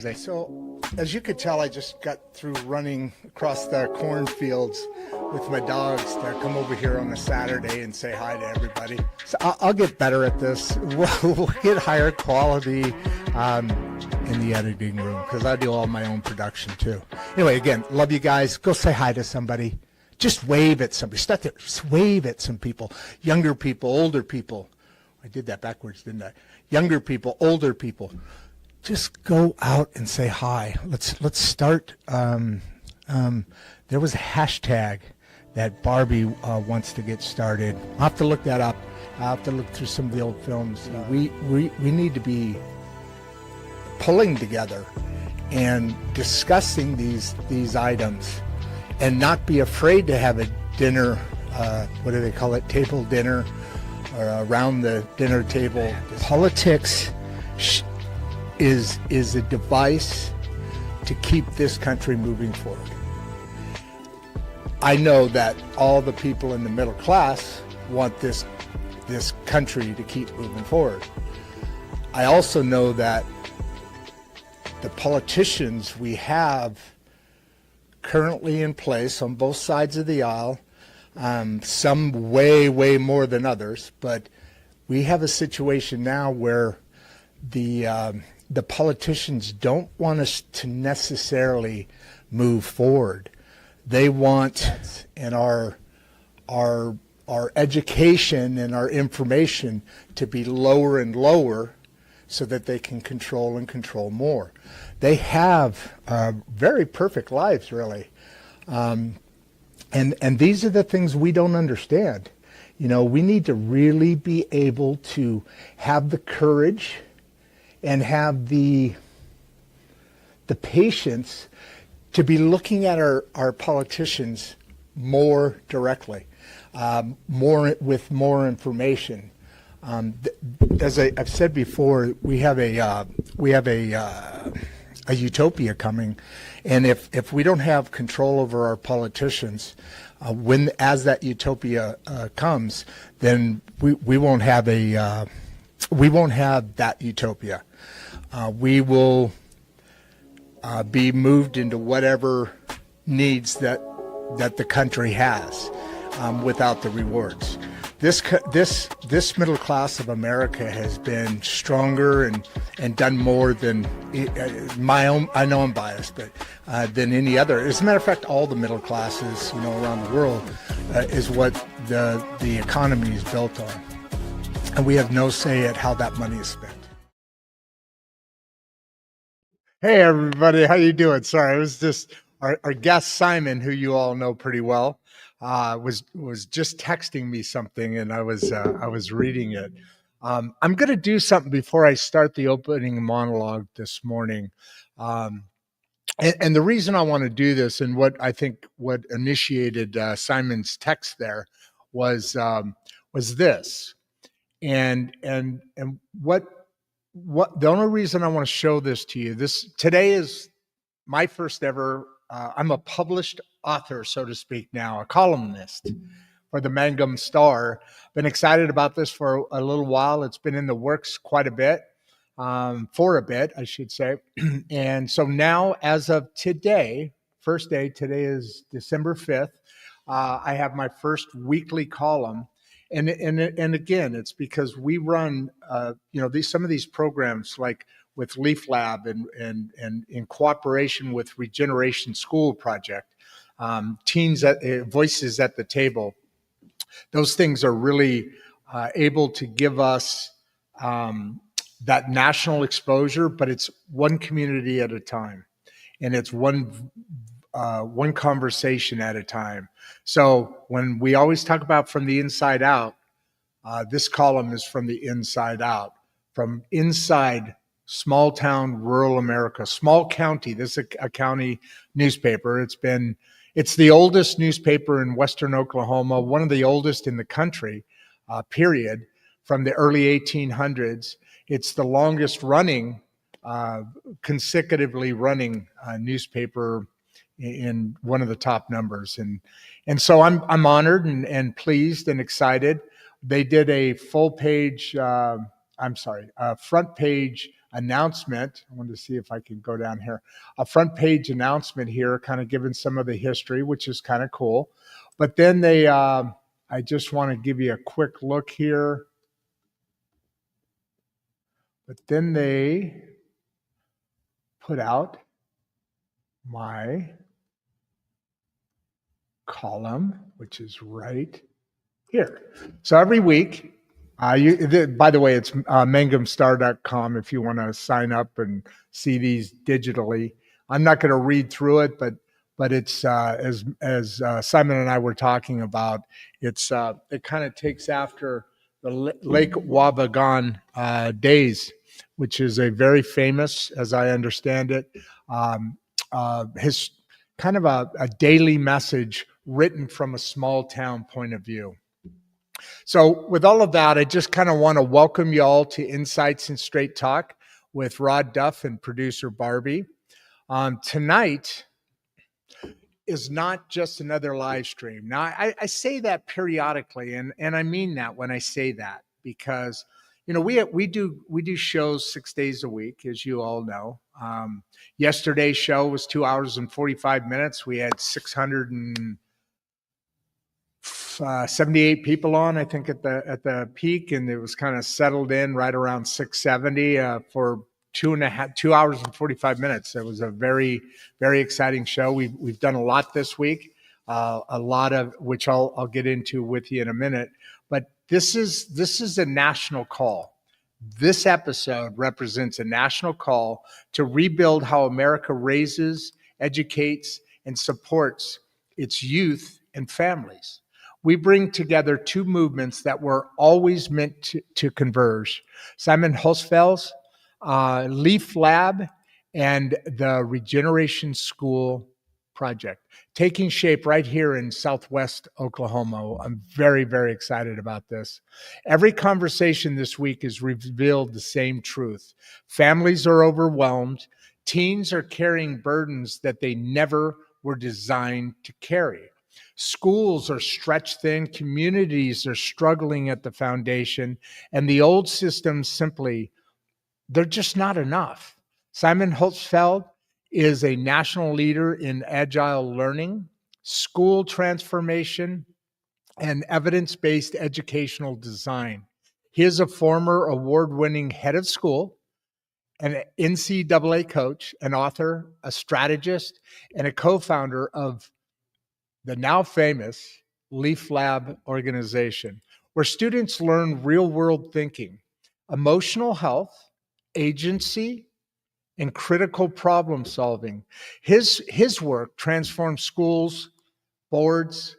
So, as you could tell, I just got through running across the cornfields with my dogs to come over here on a Saturday and say hi to everybody. So I'll get better at this. We'll get higher quality in the editing room because I do all my own production too. Anyway, again, love you guys. Go say hi to somebody. Just wave at somebody. Start there. Just wave at some people. Younger people, older people. I did that backwards, didn't I? Younger people, older people. Just go out and say hi. Let's start. There was a hashtag that Barbie wants to get started. I'll have to look that up. I'll have to look through some of the old films. We need to be pulling together and discussing these items, and not be afraid to have a dinner. What do they call it? Table dinner, or around the dinner table. Politics is a device to keep this country moving forward. I know that all the people in the middle class want this country to keep moving forward. I also know that the politicians we have currently in place on both sides of the aisle, some way more than others, but we have a situation now where the politicians don't want us to necessarily move forward. They want, in our education and our information to be lower and lower so that they can control more. They have very perfect lives, really. And these are the things we don't understand. You know, we need to really be able to have the courage and have the patience to be looking at our politicians more directly, with more information. As I've said before, we have a utopia coming, and if we don't have control over our politicians, as that utopia comes, then we won't have that utopia. We will be moved into whatever needs that the country has, without the rewards. This middle class of America has been stronger and done more than my own. I know I'm biased, but than any other. As a matter of fact, all the middle classes, around the world, is what the economy is built on, and we have no say at how that money is spent. Hey everybody, how you doing? Sorry, it was just our guest Simon, who you all know pretty well, was just texting me something, and I was reading it. I'm going to do something before I start the opening monologue this morning, and the reason I want to do this, and what initiated Simon's text there, was this, and what the only reason I want to show this to you. Today is my first ever. I'm a published author, so to speak, now, a columnist for the Mangum Star. Been excited about this for a little while. It's been in the works quite a bit, for a bit, I should say. And so now, as of today, first day, today is December 5th, I have my first weekly column. And again, it's because we run, some of these programs, like with L-EAF Lab and in cooperation with Regeneration School Project, Voices at the Table. Those things are really able to give us that national exposure, but it's one community at a time, and it's one conversation at a time. So when we always talk about from the inside out, this column is from the inside out, from inside small town, rural America, small county. This is a county newspaper. It's the oldest newspaper in Western Oklahoma, one of the oldest in the country, period, from the early 1800s. It's the longest running, consecutively running newspaper in one of the top numbers. And so I'm honored and pleased and excited. They did a front page announcement. I wanted to see if I can go down here. A front page announcement here, kind of giving some of the history, which is kind of cool. But then I just want to give you a quick look here. But then they put out my column, which is right here. So every week, by the way, it's mangumstar.com if you want to sign up and see these digitally. I'm not going to read through it, but it's as Simon and I were talking about. It kind of takes after the Lake Wabagon days, which is a very famous, as I understand it, his kind of a daily message written from a small town point of view. So with all of that, I just kind of want to welcome you all to Insights and Straight Talk with Rodd Duff and producer Barbie. Tonight is not just another live stream. Now, I say that periodically, and I mean that when I say that, because we do shows 6 days a week, as you all know. Yesterday's show was 2 hours and 45 minutes. We had 678 people on, I think, at the peak, and it was kind of settled in right around 670 for 2 hours and 45 minutes. It was a very, very exciting show. We've done a lot this week, a lot of which I'll get into with you in a minute. But this is a national call. This episode represents a national call to rebuild how America raises, educates, and supports its youth and families. We bring together two movements that were always meant to converge. Simon Holzapfel's L-EAF Lab and the Regeneration School Project, taking shape right here in Southwest Oklahoma. I'm very, very excited about this. Every conversation this week has revealed the same truth. Families are overwhelmed. Teens are carrying burdens that they never were designed to carry. Schools are stretched thin. Communities are struggling at the foundation. And the old systems simply, they're just not enough. Simon Holzapfel is a national leader in Agile learning, school transformation, and evidence-based educational design. He is a former award-winning head of school, an NCAA coach, an author, a strategist, and a co-founder of the now famous L-EAF Lab organization, where students learn real-world thinking, emotional health, agency, and critical problem solving. His work transforms schools, boards,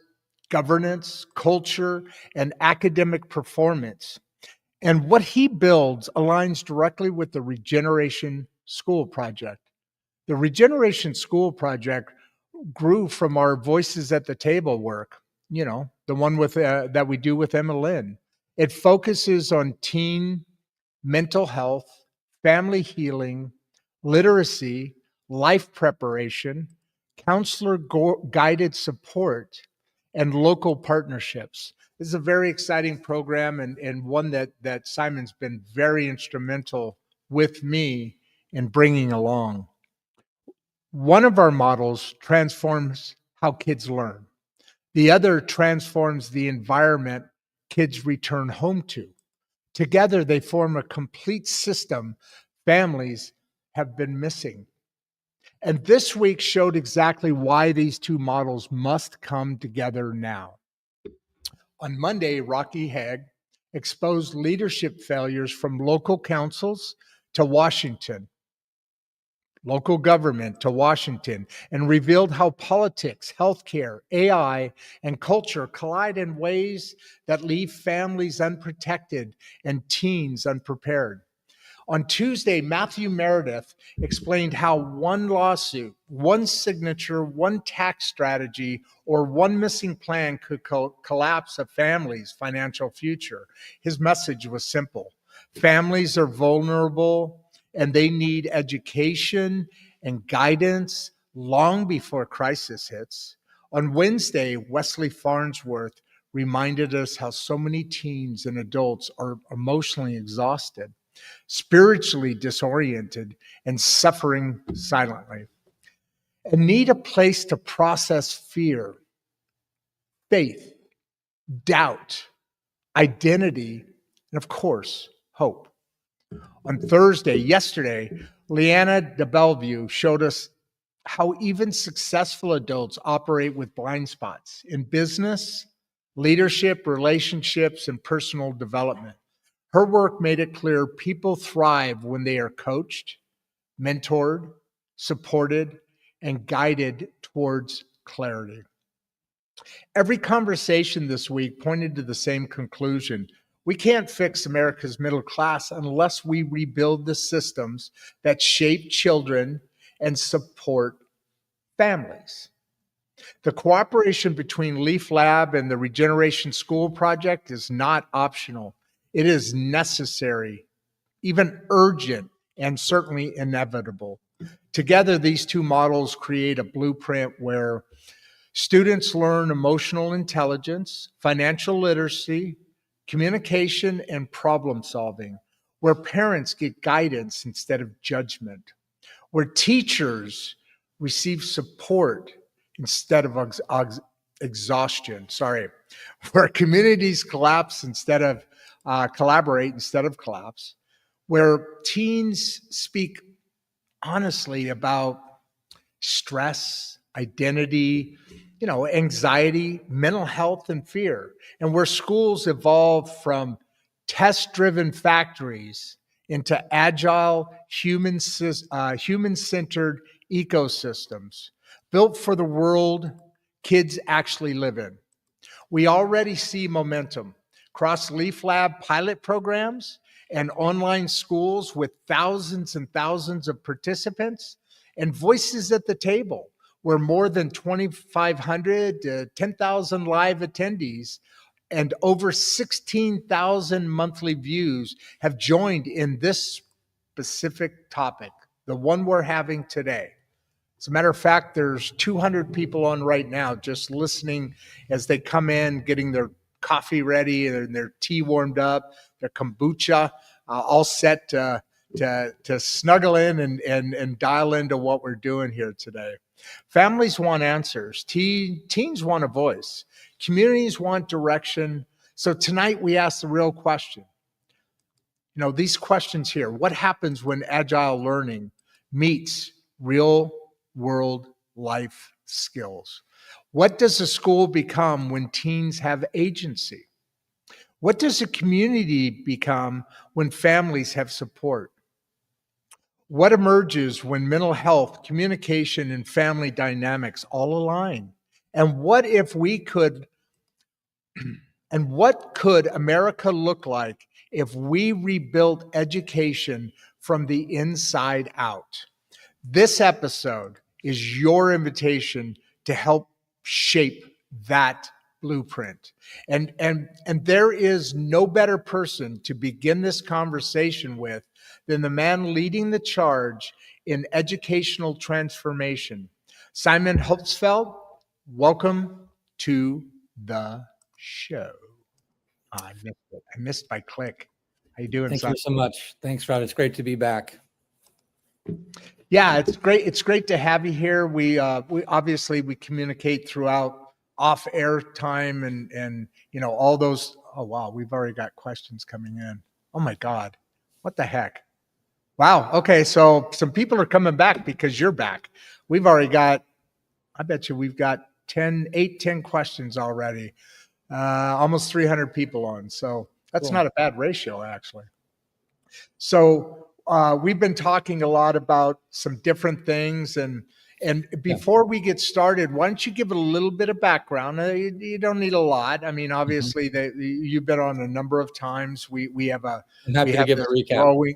governance, culture, and academic performance. And what he builds aligns directly with the Regeneration School Project. The Regeneration School Project grew from our Voices at the Table work, the one with that we do with Emma Lynn. It focuses on teen mental health, family healing, literacy, life preparation, counselor guided support, and local partnerships. This is a very exciting program and one that Simon's been very instrumental with me in bringing along. One of our models transforms how kids learn. The other transforms the environment kids return home to. Together, they form a complete system families have been missing. And this week showed exactly why these two models must come together now. On Monday, Rocky Haig exposed leadership failures from local councils to Washington, local government to Washington, and revealed how politics, healthcare, AI, and culture collide in ways that leave families unprotected and teens unprepared. On Tuesday, Matthew Meredith explained how one lawsuit, one signature, one tax strategy, or one missing plan could collapse a family's financial future. His message was simple. Families are vulnerable and they need education and guidance long before crisis hits. On Wednesday, Wesley Farnsworth reminded us how so many teens and adults are emotionally exhausted. spiritually disoriented, and suffering silently, and need a place to process fear, faith, doubt, identity, and of course, hope. On Thursday, yesterday, Leanna de Bellevue showed us how even successful adults operate with blind spots in business, leadership, relationships, and personal development. Her work made it clear people thrive when they are coached, mentored, supported, and guided towards clarity. Every conversation this week pointed to the same conclusion. We can't fix America's middle class unless we rebuild the systems that shape children and support families. The cooperation between L-EAF Lab and the Regeneration School Project is not optional. It is necessary, even urgent, and certainly inevitable. Together, these two models create a blueprint where students learn emotional intelligence, financial literacy, communication, and problem solving, where parents get guidance instead of judgment, where teachers receive support instead of exhaustion. Where communities collapse instead of collaborate instead of collapse, where teens speak honestly about stress, identity, anxiety, mental health, and fear, and where schools evolve from test-driven factories into agile, human-centered ecosystems built for the world kids actually live in. We already see momentum across L-EAF Lab pilot programs and online schools with thousands and thousands of participants and voices at the table, where more than 2,500 to 10,000 live attendees and over 16,000 monthly views have joined in this specific topic, the one we're having today. As a matter of fact, there's 200 people on right now just listening as they come in, getting their coffee ready and their tea warmed up, their kombucha, all set to snuggle in and dial into what we're doing here today. Families want answers. Teens want a voice. Communities want direction. So tonight we ask the real question. These questions here. What happens when agile learning meets real world life skills? What does a school become when teens have agency? What does a community become when families have support? What emerges when mental health, communication, and family dynamics all align? And what could America look like if we rebuilt education from the inside out? This episode is your invitation to help shape that blueprint. And there is no better person to begin this conversation with than the man leading the charge in educational transformation. Simon Holzapfel, welcome to the show. I missed it. I missed my click. How you doing, Thank Simon? you so much. Thanks, Rodd. It's great to be back. Yeah, it's great. It's great to have you here. We obviously we communicate throughout off-air time and all those. Oh wow, we've already got questions coming in. Oh my God, what the heck? Wow. Okay, so some people are coming back because you're back. We've already got. I bet you we've got 10 questions already. Almost 300 people on. So that's Cool. not a bad ratio, actually. So we've been talking a lot about some different things. And before we get started, why don't you give a little bit of background? You don't need a lot. I mean, obviously, you've been on a number of times. We have a I'm happy to give a recap. growing.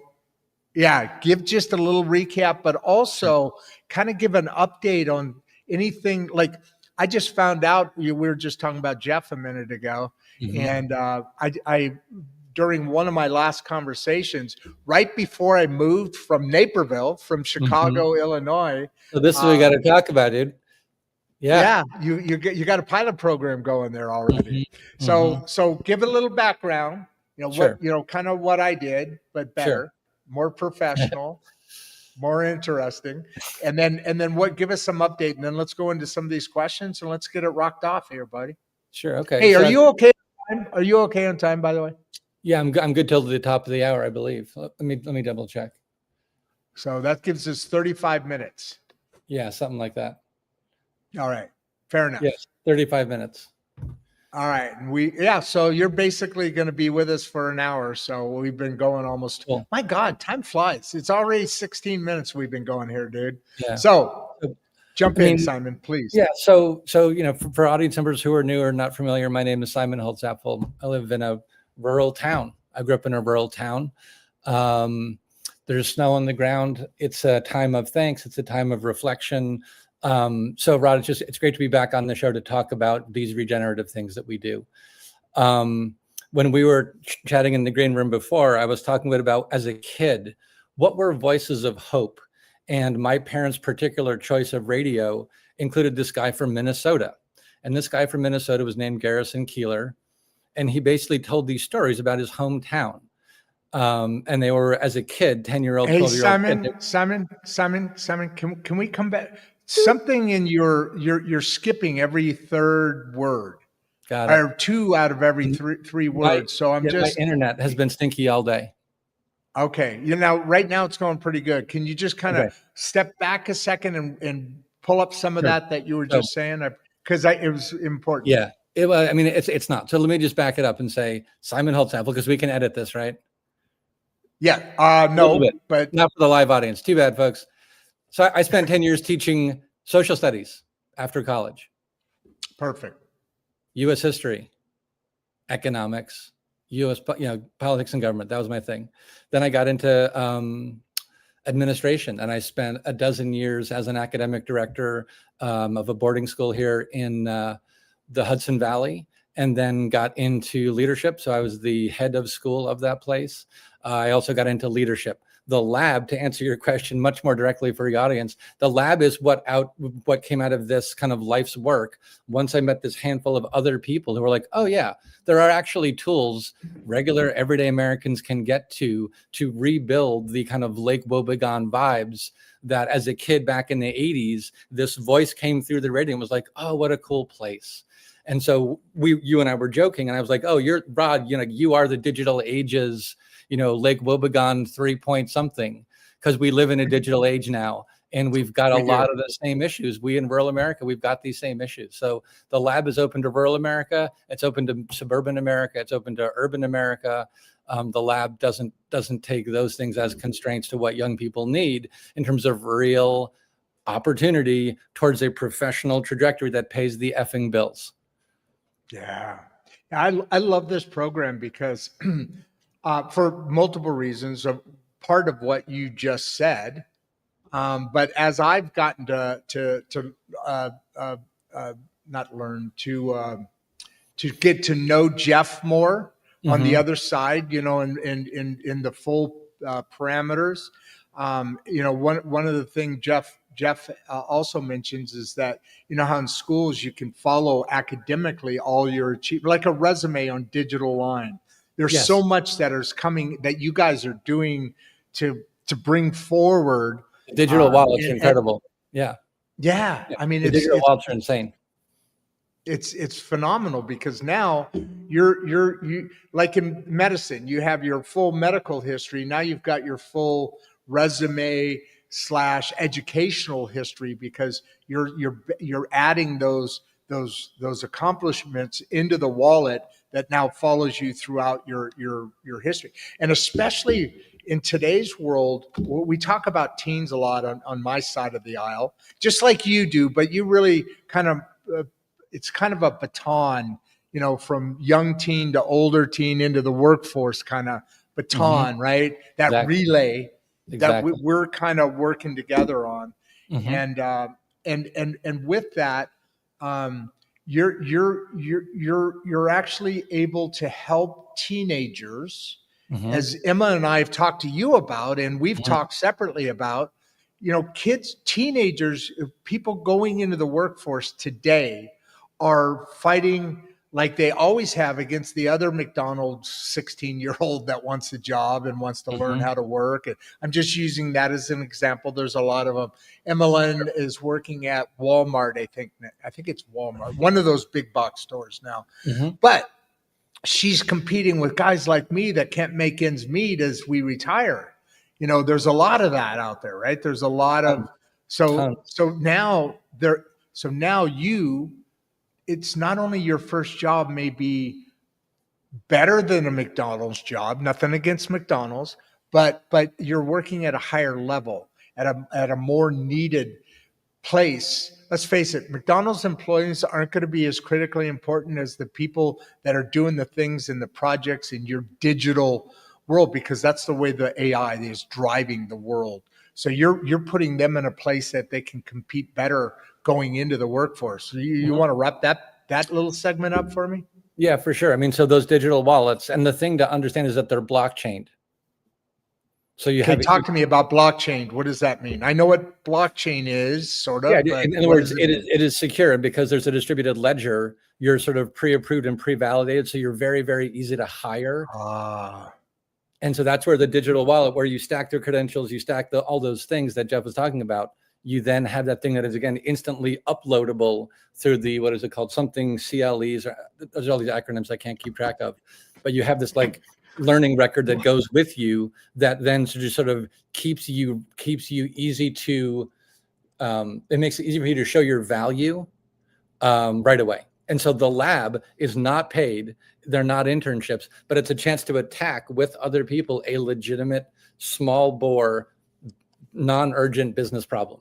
Yeah, give just a little recap, but also kind of give an update on anything. Like I just found out, we were just talking about Jeff a minute ago, and I during one of my last conversations, right before I moved from Naperville, from Chicago, Illinois. So this is what we got to talk about, dude. Yeah, you got a pilot program going there already. So give a little background. Sure. Kind of what I did, but better, Sure. more professional, more interesting. And then give us some update, and then let's go into some of these questions and let's get it rocked off here, buddy. Sure. Okay. Hey, are you okay on time? Are you okay on time, by the way? Yeah, I'm good till the top of the hour, I believe. Let me double check. So that gives us 35 minutes. Yeah, something like that. All right. Fair enough. Yes, 35 minutes. All right. So you're basically going to be with us for an hour. So we've been going almost, Cool. My God, time flies. It's already 16 minutes we've been going here, dude. Yeah. So jump in, Simon, please. Yeah. So for audience members who are new or not familiar, my name is Simon Holzapfel. I live in a rural town. I grew up in a rural town. There's snow on the ground. It's a time of thanks. It's a time of reflection. So Rodd, it's great to be back on the show to talk about these regenerative things that we do. When we were chatting in the green room before, I was talking about, as a kid, what were voices of hope? And my parents' particular choice of radio included this guy from Minnesota. And this guy from Minnesota was named Garrison Keillor. And he basically told these stories about his hometown. And they were, as a kid, 10-year-old, 12-year-old. Simon, can we come back? Something in you're skipping every third word. Got it. Or two out of every three words. So my internet has been stinky all day. Okay. Right now it's going pretty good. Can you just kind of step back a second and pull up some of that you were just saying? Because it was important. Yeah. It's not. So let me just back it up and say Simon Holzapfel, because we can edit this, right? Yeah. No, but not for the live audience. Too bad, folks. So I spent 10 years teaching social studies after college. Perfect. U.S. history, economics, U.S. Politics and government. That was my thing. Then I got into administration, and I spent a dozen years as an academic director of a boarding school here in the Hudson Valley, and then got into leadership. So I was the head of school of that place. I also got into leadership. The lab, to answer your question much more directly for your audience, the lab is what came out of this kind of life's work. Once I met this handful of other people who were like, oh yeah, there are actually tools regular everyday Americans can get to rebuild the kind of Lake Wobegon vibes that as a kid back in the 80s, this voice came through the radio and was like, oh, what a cool place. And so you and I were joking, and I was like, oh, you're Rodd, you are the digital age's, Lake Wobegon 3 something, because we live in a digital age now, and we've got a lot of the same issues. We in rural America, we've got these same issues. So the lab is open to rural America. It's open to suburban America. It's open to urban America. The lab doesn't take those things as constraints to what young people need in terms of real opportunity towards a professional trajectory that pays the effing bills. Yeah. I love this program because for multiple reasons, part of what you just said, but as I've gotten to get to know Jeff more on the other side, in the full parameters, one of the things Jeff also mentions is that, how in schools you can follow academically all your achievements, like a resume on digital line. There's so much that is coming that you guys are doing to bring forward. Digital wallets are incredible. Yeah. I mean, the digital wallets are insane. It's phenomenal because now you like in medicine, you have your full medical history. Now you've got your full resume / educational history because you're adding those accomplishments into the wallet that now follows you throughout your history. And especially in today's world, we talk about teens a lot on my side of the aisle, just like you do, but you really kind of it's kind of a baton, from young teen to older teen into the workforce kind of baton, right? That relay that we're kind of working together on. And with that, you're actually able to help teenagers, as Emma and I have talked to you about, and we've talked separately about, kids, teenagers, people going into the workforce today are fighting like they always have against the other McDonald's 16-year-old that wants a job and wants to learn how to work. And I'm just using that as an example. There's a lot of them. Emmeline is working at Walmart, I think. I think it's Walmart, one of those big box stores now. But she's competing with guys like me that can't make ends meet as we retire. You know, there's a lot of that out there, right? There's a lot of so now it's not only your first job may be better than a McDonald's job, nothing against McDonald's, but you're working at a higher level, at a more needed place. Let's face it, McDonald's employees aren't going to be as critically important as the people that are doing the things and the projects in your digital world, because that's the way the AI is driving the world. So you're putting them in a place that they can compete better going into the workforce. So you want to wrap that little segment up for me? Yeah, for sure. I mean, so those digital wallets, and the thing to understand is that they're blockchained. So you have talk to me about blockchain. What does that mean? I know what blockchain is, sort of. Yeah, but in other words, it is secure because there's a distributed ledger. You're sort of pre-approved and pre-validated, so you're very, very easy to hire. And so that's where the digital wallet, where you stack their credentials, you stack all those things that Jeff was talking about. You then have that thing that is, again, instantly uploadable through the, what is it called? Something CLEs. There's all these acronyms I can't keep track of. But you have this like learning record that goes with you that then just sort of keeps you easy to, it makes it easy for you to show your value right away. And so the lab is not paid. They're not internships, but it's a chance to attack with other people a legitimate, small bore, non-urgent business problem.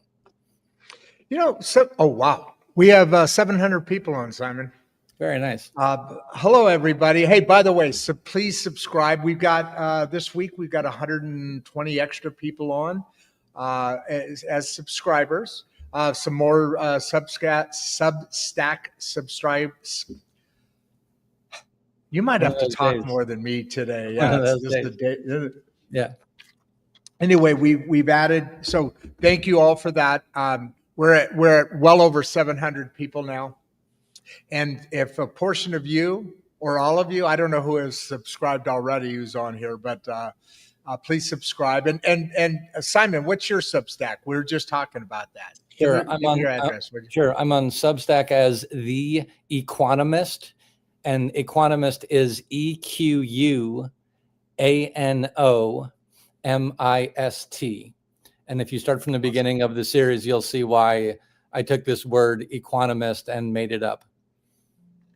You know, oh, wow. We have 700 people on, Simon. Very nice. Hello, everybody. Hey, by the way, so please subscribe. We've got, this week, we've got 120 extra people on as subscribers. Some more Substack subscribers. You might have to talk more than me today. Yeah, it's just the day. Yeah. Anyway, we've added. So thank you all for that. We're at well over 700 people now. And if a portion of you or all of you, I don't know who has subscribed already who's on here, but please subscribe. And Simon, what's your Substack? We were just talking about that. Sure. Give me your address. Sure. I'm on Substack as The Equanomist, and Equanomist is EQUANOMIST. And if you start from the beginning of the series, you'll see why I took this word equanomist and made it up.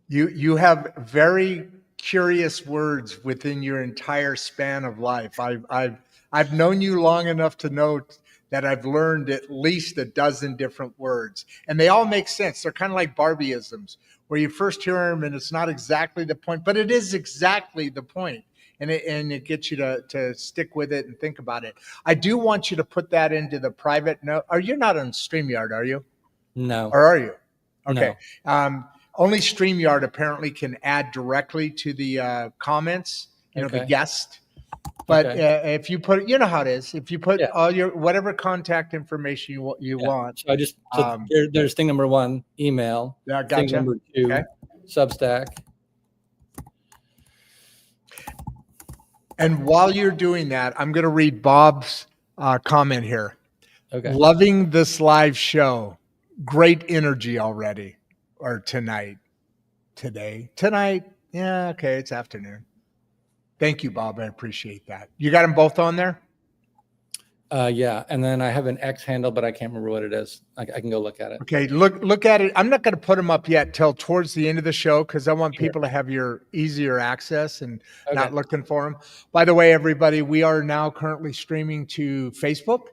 You have very curious words within your entire span of life. I've known you long enough to know that I've learned at least a dozen different words, and they all make sense. They're kind of like Barbieisms, where you first hear them and it's not exactly the point, but it is exactly the point. And it gets you to stick with it and think about it. I do want you to put that into the private note. You're not on StreamYard, are you? No. Or are you? Okay. No. Only StreamYard apparently can add directly to the comments, the guest. But if you put, you know how it is. If you put all your whatever contact information you want. So I just there's thing number 1, email. Yeah, gotcha. Thing number 2, Substack. And while you're doing that, I'm going to read Bob's comment here. Okay. Loving this live show. Great energy already. Or tonight. Yeah, okay, it's afternoon. Thank you, Bob. I appreciate that. You got them both on there? Yeah, and then I have an X handle, but I can't remember what it is. I can go look at it. Okay, look at it. I'm not going to put them up yet till towards the end of the show because I want people to have your easier access and not looking for them. By the way, everybody, we are now currently streaming to Facebook,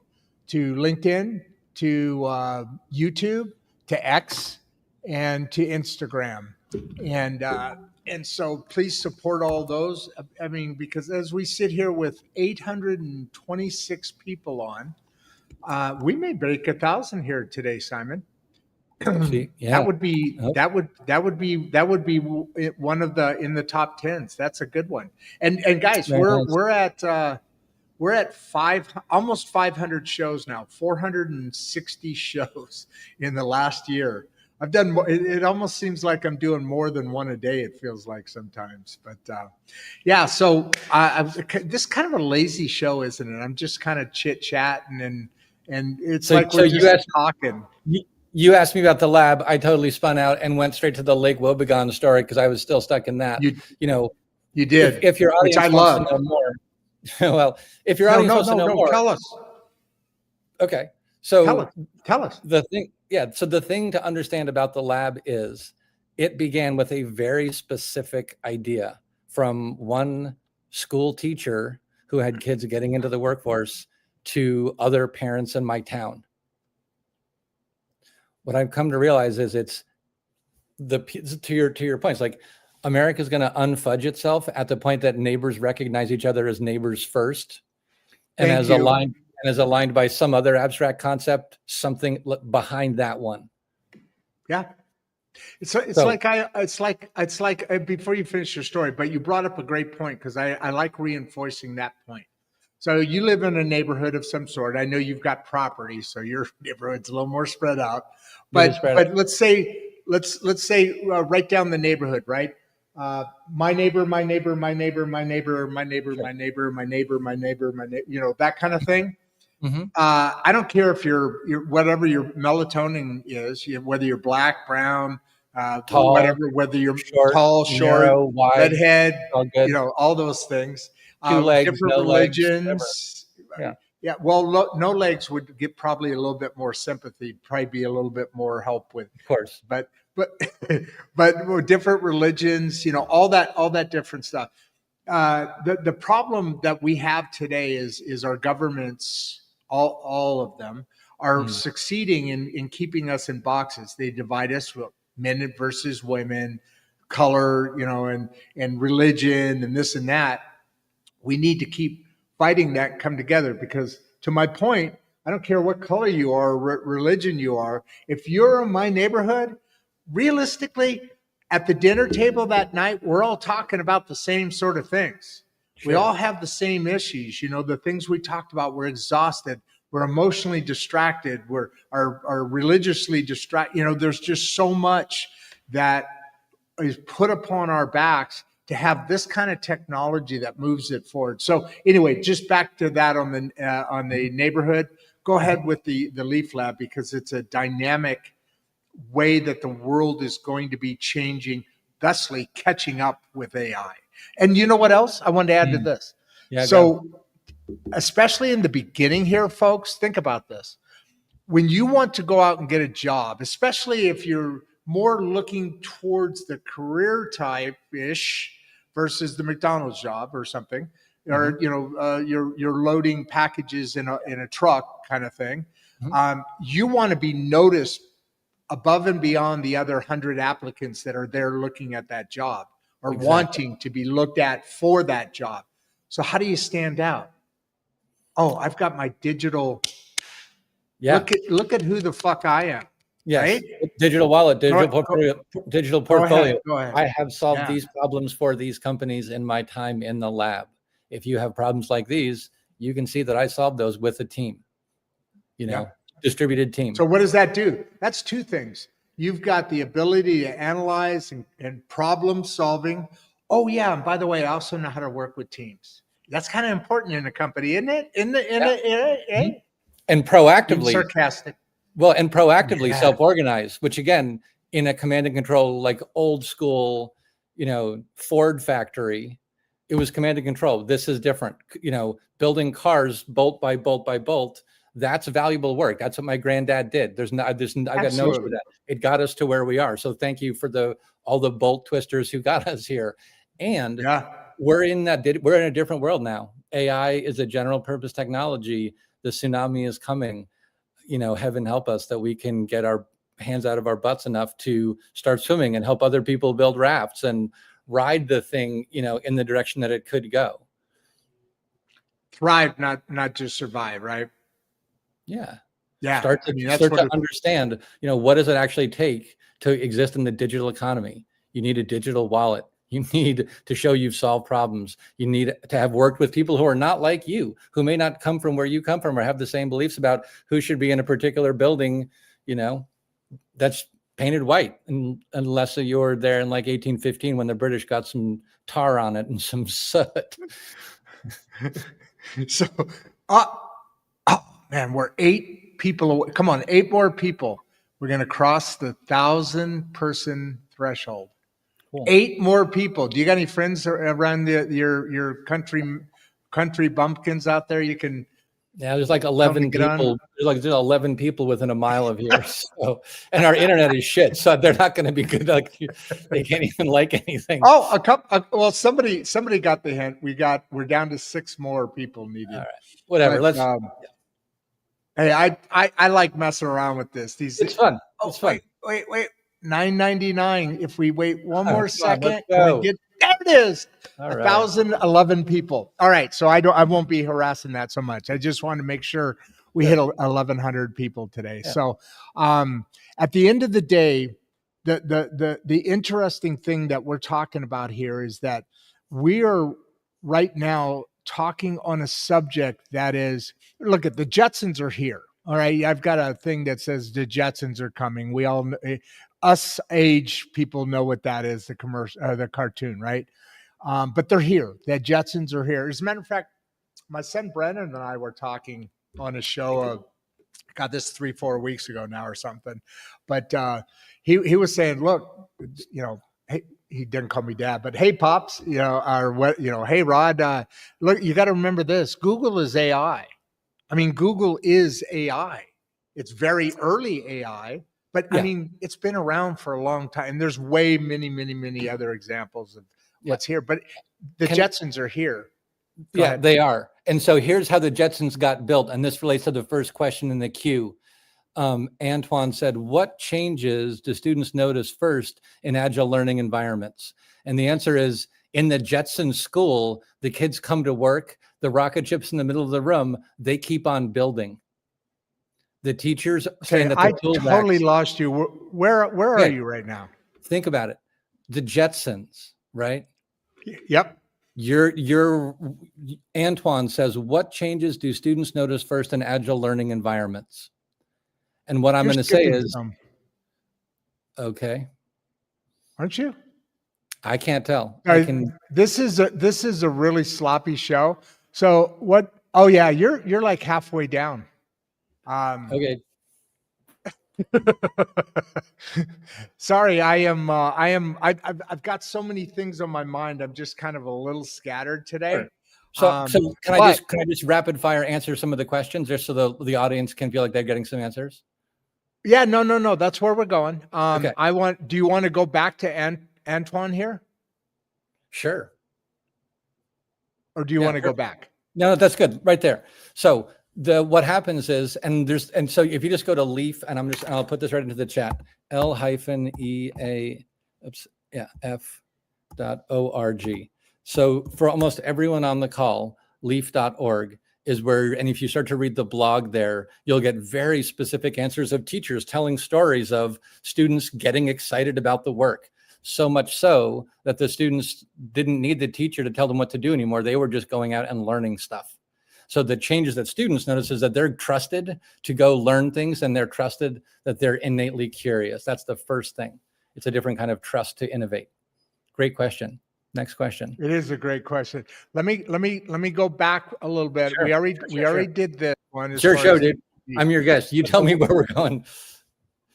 to LinkedIn, to YouTube, to X, and to Instagram. And so please support all those. I mean, because as we sit here with 826 people on, we may break 1,000 here today, Simon. See, yeah. That would be one of the in the top 10s. That's a good one. And guys, we're at almost 500 shows now, 460 shows in the last year. I've done more. It almost seems like I'm doing more than one a day. It feels like sometimes, but yeah. So this is kind of a lazy show, isn't it? I'm just kind of chit chatting, and it's like So we're you just asked talking. you asked me about the lab. I totally spun out and went straight to the Lake Wobegon story because I was still stuck in that. You You know, you did, if your which I audience wants to love. know more, well, if your No, audience no, wants to no, know no. more, Tell us. okay. Tell So us. Tell us. the thing, yeah. So the thing to understand about the lab is it began with a very specific idea from one school teacher who had kids getting into the workforce to other parents in my town. What I've come to realize is it's to your points, like America's going to unfudge itself at the point that neighbors recognize each other as neighbors first, and Thank you. as aligned by some other abstract concept, something behind that one. Yeah. It's So like before you finish your story, but you brought up a great point because I like reinforcing that point. So you live in a neighborhood of some sort. I know you've got property, so your neighborhood's a little more spread out. it is spread But let's say right down the neighborhood, right? My neighbor, my neighbor, my neighbor, my neighbor, my neighbor, Sure. my neighbor, my neighbor, my neighbor, my neighbor, that kind of thing. Mm-hmm. I don't care if you're whatever your melatonin is, whether you're black, brown, Tall, whether you're short, tall, short, narrow, wide, redhead, all good. all those things. 2 legs, Different no legs, whatever. religions. Yeah. Yeah, well, no legs would get probably a little bit more sympathy, probably be a little bit more help with, Of course. but but different religions, all that different stuff. The problem that we have today is our governments, all of them, are succeeding in keeping us in boxes. They divide us with men versus women, color, and religion and this and that. We need to keep fighting that and come together because, to my point, I don't care what color you are, or religion you are. If you're in my neighborhood, realistically, at the dinner table that night, we're all talking about the same sort of things. Sure. We all have the same issues. The things we talked about. We're exhausted. We're emotionally distracted. We're are religiously distracted. There's just so much that is put upon our backs to have this kind of technology that moves it forward. So anyway, just back to that on the neighborhood. Go ahead with the Leaf Lab because it's a dynamic way that the world is going to be changing, thusly catching up with AI. And you know what else I wanted to add to this? Yeah. So especially in the beginning here, folks, think about this. When you want to go out and get a job, especially if you're more looking towards the career type ish versus the McDonald's job or something, or you're loading packages in a truck kind of thing. You want to be noticed above and beyond the other 100 applicants that are there looking at that job or wanting to be looked at for that job. So how do you stand out? Oh, I've got my digital. Yeah. Look at who the fuck I am. Yes. Right? Digital wallet, digital portfolio. Go ahead. I have solved these problems for these companies in my time in the lab. If you have problems like these, you can see that I solved those with a team, distributed team. So what does that do? That's two things. You've got the ability to analyze and problem solving. Oh yeah, and by the way, I also know how to work with teams. That's kind of important in a company, isn't it? And proactively, being sarcastic. Well, and proactively self-organize, which again, in a command and control, like old school, Ford factory, it was command and control. This is different. Building cars bolt by bolt by bolt. That's valuable work. That's what my granddad did. I got no issue with that. It got us to where we are. So thank you for all the bolt twisters who got us here. And we're in a different world now. AI is a general purpose technology. The tsunami is coming. Heaven help us that we can get our hands out of our butts enough to start swimming and help other people build rafts and ride the thing, in the direction that it could go. Thrive, not just survive, right? Yeah. Yeah. Start to understand, what does it actually take to exist in the digital economy? You need a digital wallet. You need to show you've solved problems. You need to have worked with people who are not like you, who may not come from where you come from or have the same beliefs about who should be in a particular building. That's painted white, unless you were there in like 1815 when the British got some tar on it and some soot. So, oh man, we're 8 people away. Come on, 8 more people. We're going to cross the 1,000-person threshold. Cool. 8 more people. Do you got any friends around your country bumpkins out there? You can. Yeah, there's like 11 people. There's 11 people within a mile of here. So, and our internet is shit. So they're not going to be good. Like they can't even like anything. Oh, a couple. Well, somebody got the hint. We're down to 6 more people needed. All right, whatever. But, Let's. Hey, I like messing around with this. It's fun. It's fun. Wait. $9.99. If we wait one more second, there it is. All right. 1,011 people. All right. So I won't be harassing that so much. I just want to make sure we hit 1,100 people today. Yeah. So at the end of the day, the interesting thing that we're talking about here is that we are right now talking on a subject that is, look at the Jetsons are here. All right. I've got a thing that says the Jetsons are coming. We all, us age people know what that is, the commercial, the cartoon, right? But they're here. The Jetsons are here. As a matter of fact, my son Brennan and I were talking on a show got this 3-4 weeks ago now or something. But he was saying, look, hey, he didn't call me dad, but hey, Pops, or what, hey, Rod, look, you got to remember this. Google is AI. I mean, Google is AI. It's very early AI, but yeah. I mean, it's been around for a long time. There's many other examples of what's here, but the Jetsons are here. Go ahead. They are. And so here's how the Jetsons got built. And this relates to the first question in the queue. Antoine said, what changes do students notice first in Agile learning environments? And the answer is, in the Jetson school, the kids come to work, the rocket ship's in the middle of the room, they keep on building. The teachers saying that I totally lost you. Where are you right now? Think about it. The Jetsons, right? Yep. Your Antoine says, what changes do students notice first in Agile learning environments? And what I'm going to say is, okay. Aren't you? I can't tell. This is a really sloppy show. So what? Oh yeah, you're like halfway down. Okay. Sorry, I've got so many things on my mind. I'm just kind of a little scattered today. Sure. So can I just rapid fire answer some of the questions just so the audience can feel like they're getting some answers? Yeah, no. That's where we're going. Okay. Do you want to go back to Antoine here? Sure. Or do you want to go back? No, that's good. Right there. So what happens is, and so if you just go to LEAF, and I'll put this right into the chat, L-EAF.org. So for almost everyone on the call, leaf.org is where, and if you start to read the blog there, you'll get very specific answers of teachers telling stories of students getting excited about the work. So much so that the students didn't need the teacher to tell them what to do anymore. They were just going out and learning stuff. So the changes that students notice is that they're trusted to go learn things, and they're trusted that they're innately curious. That's the first thing. It's a different kind of trust to innovate. Great question. Next question. It is a great question. Let me go back a little bit. Sure. We already did this one. Sure, dude. I'm your guest. You tell me where we're going.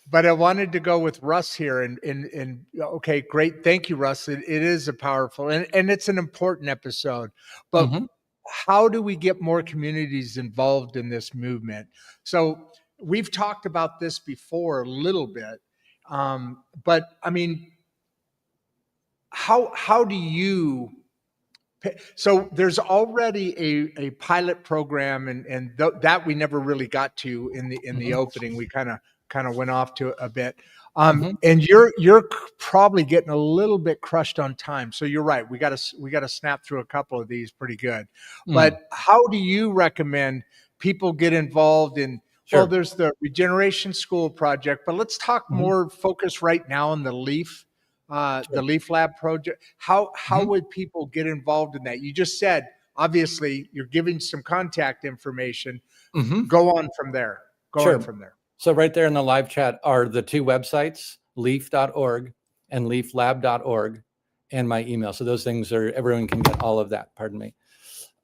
But I wanted to go with Russ here, and okay, great. Thank you, Russ. It is a powerful and it's an important episode. But how do we get more communities involved in this movement? So we've talked about this before a little bit, but I mean, how do you? So there's already a pilot program, and that we never really got to in the opening. We kind of went off to a bit. And you're probably getting a little bit crushed on time. So you're right. We got to snap through a couple of these pretty good. But how do you recommend people get involved in? Sure. Well, there's the Regeneration School Project, but let's talk more focus right now on the LEAF. The L-EAF Lab project. How would people get involved in that? You just said, obviously, you're giving some contact information. Go on from there. Go on from there. So right there in the live chat are the two websites. leaf.org and leaflab.org, and my email. So those things are, everyone can get all of that, pardon me.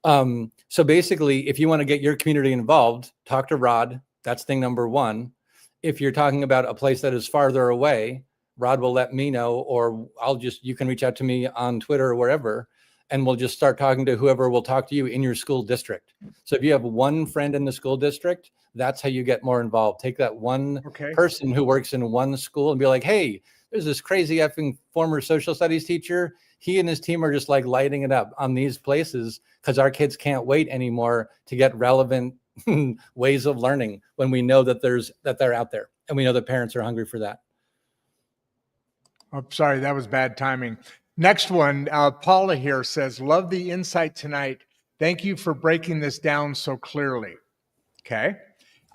So basically, if you want to get your community involved, talk to Rodd. That's thing number one. If you're talking about a place that is farther away, Rodd will let me know, or you can reach out to me on Twitter or wherever, and we'll just start talking to whoever will talk to you in your school district. So if you have one friend in the school district, that's how you get more involved. Take that one person who works in one school and be like, hey, there's this crazy effing former social studies teacher. He and his team are just like lighting it up on these places because our kids can't wait anymore to get relevant ways of learning when we know that they're out there, and we know that parents are hungry for that. Oh, sorry, that was bad timing. Next one, Paula here says, love the insight tonight. Thank you for breaking this down so clearly. Okay.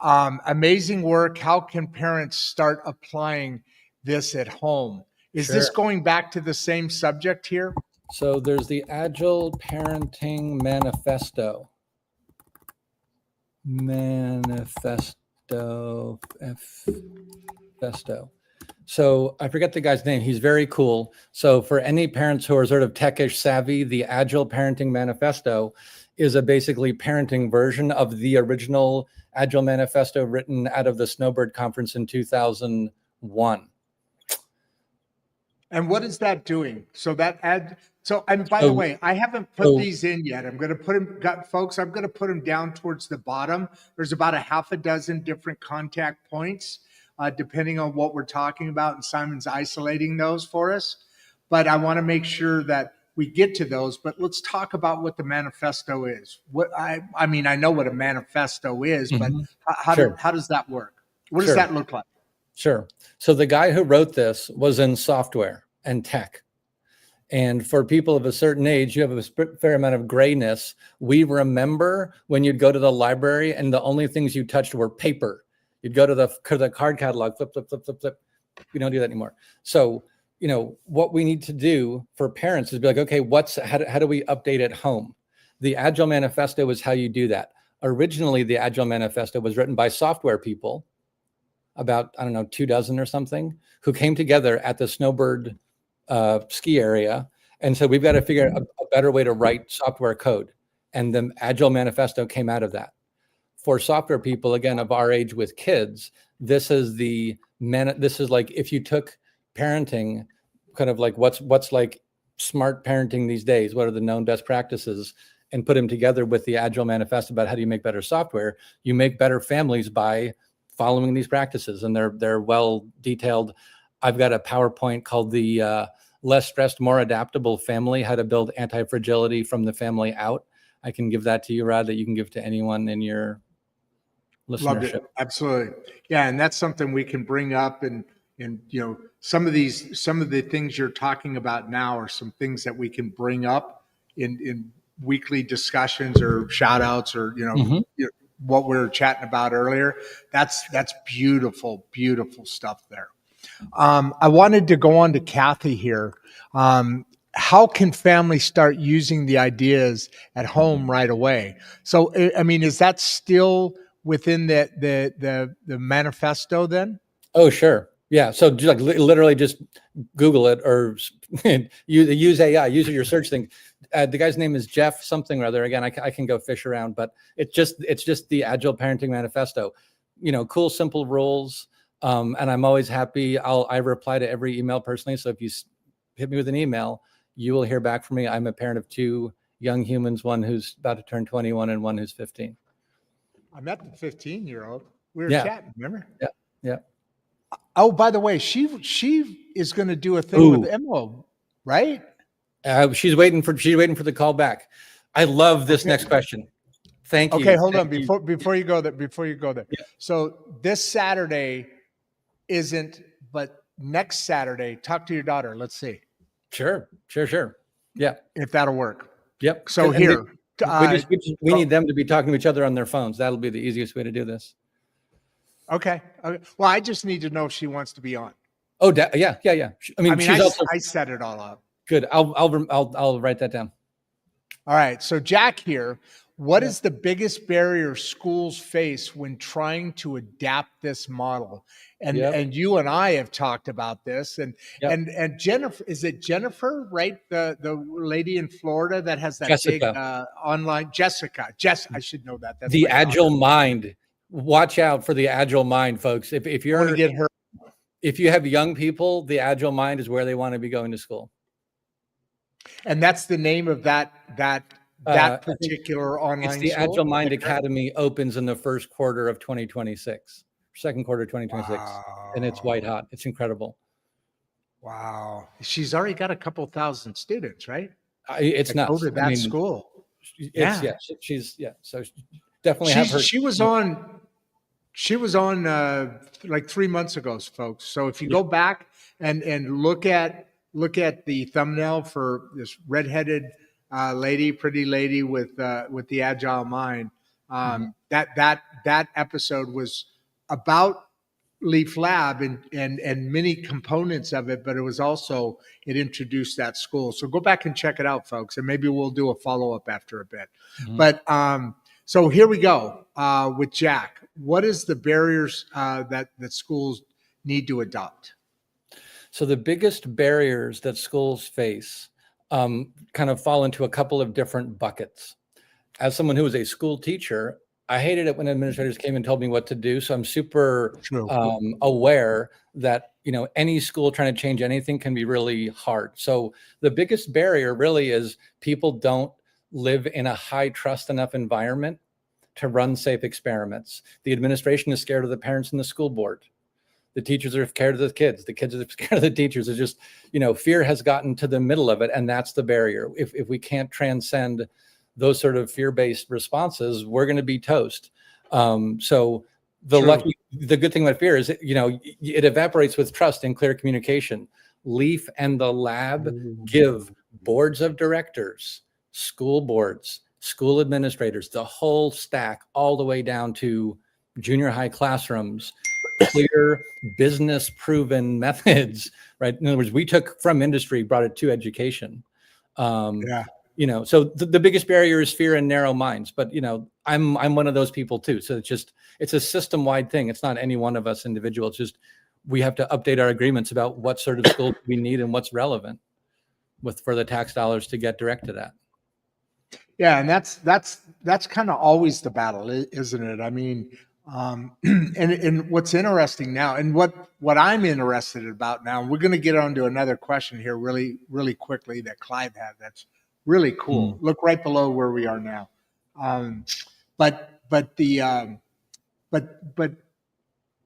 Amazing work. How can parents start applying this at home? Is this going back to the same subject here? So there's the Agile Parenting Manifesto. So I forget the guy's name. He's very cool. So for any parents who are sort of techish savvy, the Agile Parenting Manifesto is a basically parenting version of the original Agile Manifesto written out of the Snowbird Conference in 2001. And what is that doing? So and by the way, I haven't put these in yet. I'm going to put them, folks, I'm going to put them down towards the bottom. There's about a half a dozen different contact points, depending on what we're talking about. And Simon's isolating those for us. But I want to make sure that we get to those. But let's talk about what the manifesto is. I mean, I know what a manifesto is, but how does that work? What does that look like? Sure. So the guy who wrote this was in software and tech. And for people of a certain age, you have a fair amount of grayness. We remember when you'd go to the library and the only things you touched were paper. You'd go to the card catalog, flip, flip, flip, flip, flip. We don't do that anymore. So, what we need to do for parents is be like, okay, how do we update at home? The Agile Manifesto is how you do that. Originally, the Agile Manifesto was written by software people, about, 24 or something, who came together at the Snowbird ski area and said, we've got to figure out a better way to write software code. And the Agile Manifesto came out of that. For software people, again, of our age with kids, this is like if you took parenting, kind of like what's like smart parenting these days, what are the known best practices, and put them together with the Agile Manifesto about how do you make better software. You make better families by following these practices, and they're well detailed. I've got a PowerPoint called the Less Stressed, More Adaptable Family, how to build anti-fragility from the family out. I can give that to you, Rodd, that you can give to anyone in your listenership. Loved it. Absolutely. Yeah. And that's something we can bring up, and some of the things you're talking about now are some things that we can bring up in weekly discussions or shout outs or, what we were chatting about earlier. That's beautiful, beautiful stuff there. I wanted to go on to Kathy here. How can families start using the ideas at home right away? So, I mean, is that still within the manifesto then? Oh, sure. Yeah. So literally just Google it or use AI, use your search thing. The guy's name is Jeff something or other. Again, I can go fish around, but it's just the Agile Parenting Manifesto. Cool, simple rules. And I'm always happy. I reply to every email personally. So if you hit me with an email, you will hear back from me. I'm a parent of two young humans, one who's about to turn 21 and one who's 15. I met the 15-year-old. We were chatting, remember? Yeah. Yeah. Oh, by the way, she is going to do a thing with Emma, right? She's waiting for the call back. I love this next question. Thank you. Okay, hold on. Before you go there. Yeah. So this Saturday isn't, but next Saturday, talk to your daughter. Let's see. Sure. Yeah. If that'll work. Yep. So here. We need them to be talking to each other on their phones. That'll be the easiest way to do this. Okay. Well, I just need to know if she wants to be on. Oh, yeah. I mean I set it all up. Good. I'll write that down. All right. So Jack here What is the biggest barrier schools face when trying to adapt this model? And you and I have talked about this. And Jennifer, is it Jennifer, right? The lady in Florida that has that big Jessica. online I should know that. That's The my daughter. Agile mind. Watch out for the Agile mind, folks. If I want to get her. If you have young people, the Agile mind is where they want to be going to school. And that's the name of that particular online it's the school? Agile Mind Academy opens in the first quarter of 2026, second quarter 2026. Wow. And it's white hot. It's incredible. Wow. She's already got a couple thousand students, right? It's nuts. Go to that school. She's so definitely have her. She was on like 3 months ago, folks. So if you go back and look at the thumbnail for this redheaded pretty lady with the Agile mind, that episode was about L-EAF Lab and many components of it, but it introduced that school. So go back and check it out, folks, and maybe we'll do a follow-up after a bit. But so here we go with Jack. What is the barriers that schools need to adopt? So the biggest barriers that schools face kind of fall into a couple of different buckets. As someone who was a school teacher, I hated it when administrators came and told me what to do. So I'm super aware that, any school trying to change anything can be really hard. So the biggest barrier really is people don't live in a high trust enough environment to run safe experiments. The administration is scared of the parents and the school board. The teachers are scared of the kids are scared of the teachers. It's just, fear has gotten to the middle of it. And that's the barrier. If we can't transcend those sort of fear-based responses, we're going to be toast. So the good thing about fear is, it evaporates with trust and clear communication. L-EAF and the lab give boards of directors, school boards, school administrators, the whole stack, all the way down to junior high classrooms, clear business proven methods, right? In other words, we took from industry, brought it to education. So the biggest barrier is fear and narrow minds, but I'm one of those people too. So it's a system-wide thing. It's not any one of us individual. It's just, we have to update our agreements about what sort of schools we need and what's relevant for the tax dollars to get directed at. Yeah. And that's kind of always the battle, isn't it? I mean, and what's interesting now, and what I'm interested about now, we're going to get on to another question here really, really quickly that Clive had. That's really cool. Look right below where we are now. But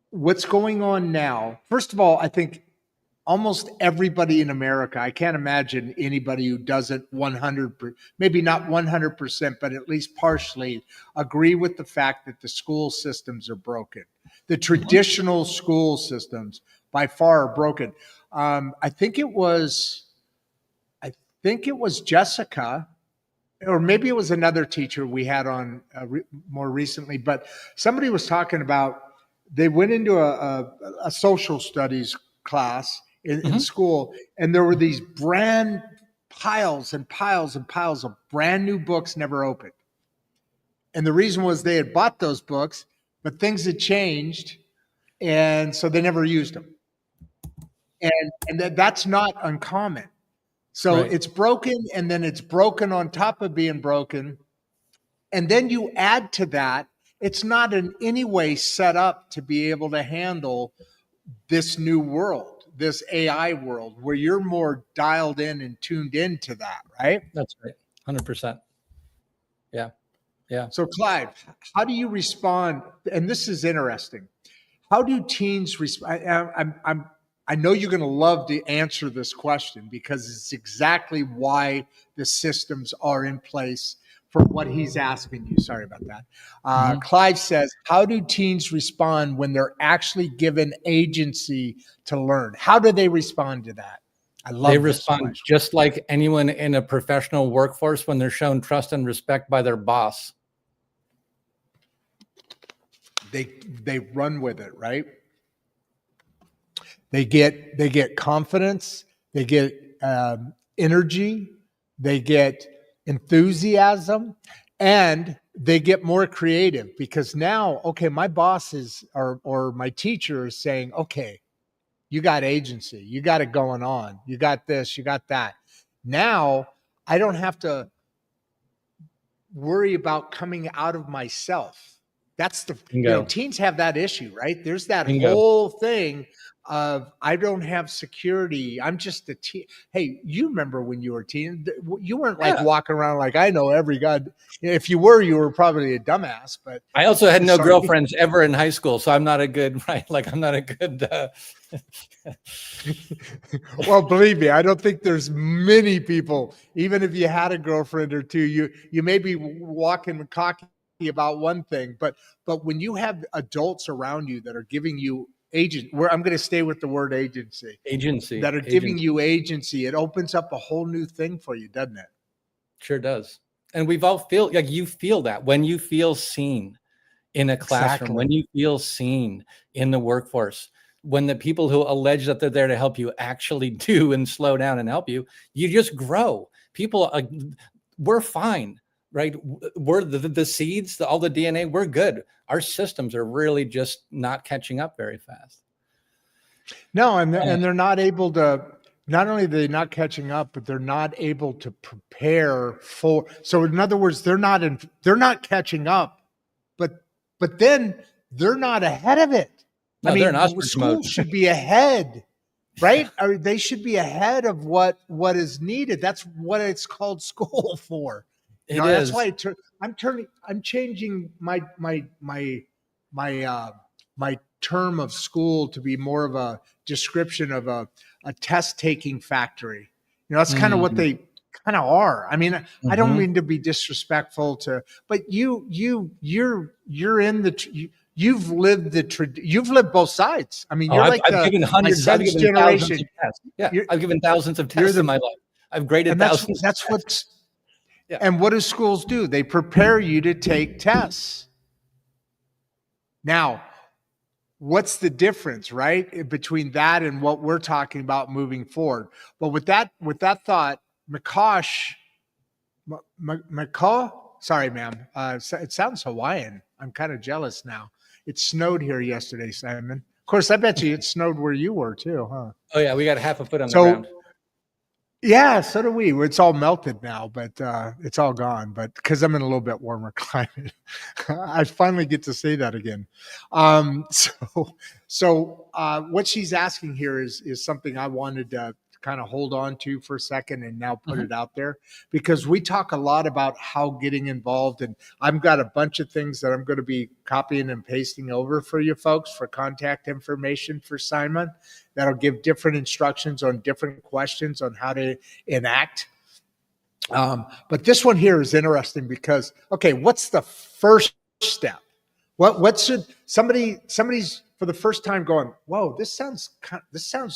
what's going on now? First of all, I think almost everybody in America, I can't imagine anybody who doesn't 100%, maybe not 100%, but at least partially agree with the fact that the school systems are broken. The traditional school systems by far are broken. I think it was Jessica, or maybe it was another teacher we had on more recently, but somebody was talking about, they went into a social studies class in school, and there were these piles and piles and piles of brand new books never opened. And the reason was they had bought those books, but things had changed, and so they never used them. And that's not uncommon. So It's broken, and then it's broken on top of being broken. And then you add to that, it's not in any way set up to be able to handle this new world, this AI world, where you're more dialed in and tuned into that, right? That's right. 100%. Yeah. Yeah. So Clive, how do you respond? And this is interesting. How do teens respond? I know you're going to love to answer this question, because it's exactly why the systems are in place for what he's asking you. Sorry about that. Clive says, how do teens respond when they're actually given agency to learn? How do they respond to that? They respond just like anyone in a professional workforce when they're shown trust and respect by their boss. They run with it, right? They get confidence, they get energy, they get enthusiasm, and they get more creative because now, okay, my boss is, or my teacher is saying, okay, you got agency, you got it going on, you got this, you got that. Now I don't have to worry about coming out of myself. That's the, Bingo. teens have that issue, right? There's that Bingo. whole thing of, I don't have security. I'm just a teen. Hey, you remember when you were a teen, you weren't like walking around like, I know every God. If you were probably a dumbass, but I also had no sorry. girlfriends ever in high school. So I'm not a good, right? Like I'm not a good, Well, believe me, I don't think there's many people, even if you had a girlfriend or two, you may be walking cocky about one thing, but when you have adults around you that are giving you where I'm going to stay with the word agency, that are giving you agency, it opens up a whole new thing for you, doesn't it? Sure does. And we've all feel like you feel that when you feel seen in a classroom, when you feel seen in the workforce, when the people who allege that they're there to help you actually do and slow down and help you, you just grow. People, we're fine, right? We're the seeds, all the DNA, we're good. Our systems are really just not catching up very fast. No, and they're not able to, not only are they not catching up, but they're not able to prepare for, so in other words, they're not catching up, but then they're not ahead of it. No, I mean, they're in ostrich mode. schools should be ahead, right? Or they should be ahead of what is needed. That's what it's called school for. That's why I'm changing my term of school to be more of a description of a test taking factory. That's kind of what they kind of are. I mean, I don't mean to be disrespectful but you're in the, you've lived both sides. I mean, you're I've like given hundreds, I've given generation. Thousands of tests. Yeah, I've given thousands of tests in my life. I've graded thousands. That's what's, yeah. And what do schools do? They prepare you to take tests. Now, what's the difference, right, between that and what we're talking about moving forward? But with that thought, McCaw, sorry, ma'am. It sounds Hawaiian. I'm kind of jealous now. It snowed here yesterday, Simon. Of course, I bet you it snowed where you were too, huh? Oh yeah, we got half a foot on the ground. Yeah, so do we. It's all melted now, but it's all gone. But because I'm in a little bit warmer climate, I finally get to say that again. So what she's asking here is something I wanted to kind of hold on to for a second and now put it out there, because we talk a lot about how getting involved, and I've got a bunch of things that I'm going to be copying and pasting over for you folks for contact information for Simon that'll give different instructions on different questions on how to enact. But this one here is interesting because, okay, what's the first step? What should somebody's for the first time going, whoa, this sounds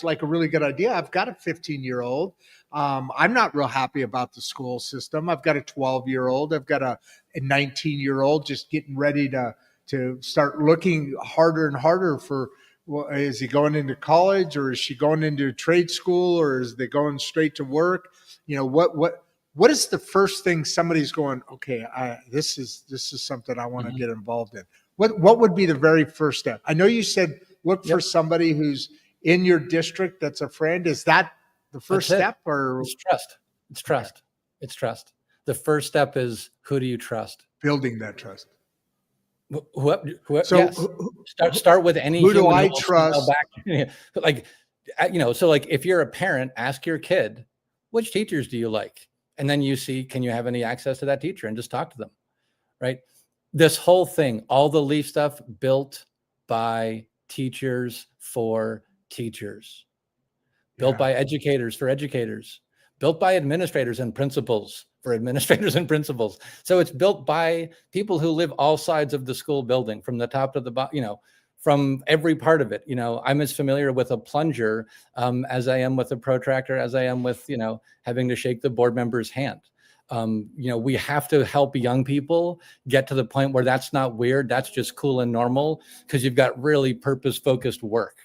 like a really good idea. I've got a 15-year-old. I'm not real happy about the school system. I've got a 12-year-old. I've got a 19-year-old just getting ready to start looking harder and harder for, well, is he going into college, or is she going into trade school, or is they going straight to work? What is the first thing somebody's going, okay, this is something I want to get involved in? What would be the very first step? I know you said look for somebody who's in your district that's a friend. Is that the first step, or it's trust? It's trust. Okay. It's trust. The first step is, who do you trust? Building that trust. Whoever, so yes. Start with any. Who do I trust? Like, so like if you're a parent, ask your kid, which teachers do you like? And then you see, can you have any access to that teacher, and just talk to them, right? This whole thing, all the LEAF stuff, built by teachers for teachers, built by educators for educators, built by administrators and principals for administrators and principals. So it's built by people who live all sides of the school building, from the top to the bottom, from every part of it. I'm as familiar with a plunger as I am with a protractor, as I am with, having to shake the board member's hand. We have to help young people get to the point where that's not weird. That's just cool and normal, because you've got really purpose-focused work.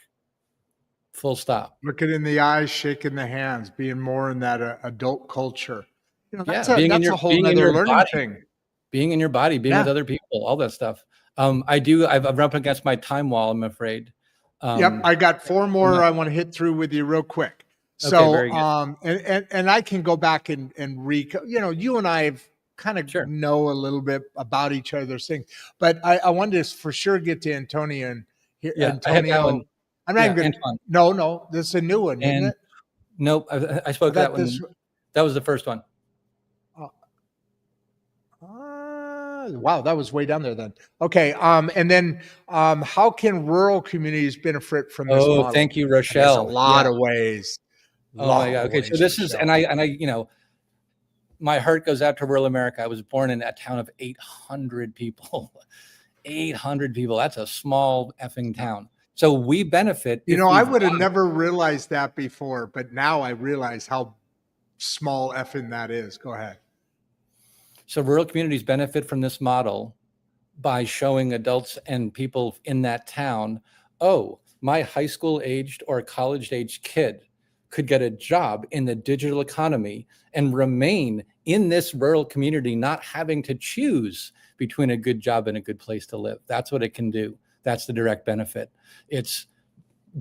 Full stop. Looking in the eyes, shaking the hands, being more in that adult culture. That's a whole other learning thing. being in your body, being with other people, all that stuff. I've run up against my time wall, I'm afraid. Yep, I got 4 more I want to hit through with you real quick. Okay, So, very good. and I can go back and you and I have kind of Sure. know a little bit about each other's things, but I wanted to for sure get to Antonio and here. Yeah, I had that Antonio, one. I'm not Yeah, even going to, Antoine. no, this is a new one, isn't And it? nope, I spoke I to that thought this, one. That was the first one. wow, that was way down there then. Okay. And then, how can rural communities benefit from this Oh, model? thank you, I guess a Rochelle. lot Yeah. of ways, Oh my God. Okay, so this is, and Rochelle. my heart goes out to rural America. I was born in a town of 800 people. 800 people. That's a small effing town. So we benefit if I we've would have got. never realized that before, but now I realize how small effing that is. Go ahead. So rural communities benefit from this model by showing adults and people in that town, oh, my high school aged or college aged kid could get a job in the digital economy and remain in this rural community, not having to choose between a good job and a good place to live. That's what it can do. That's the direct benefit. It's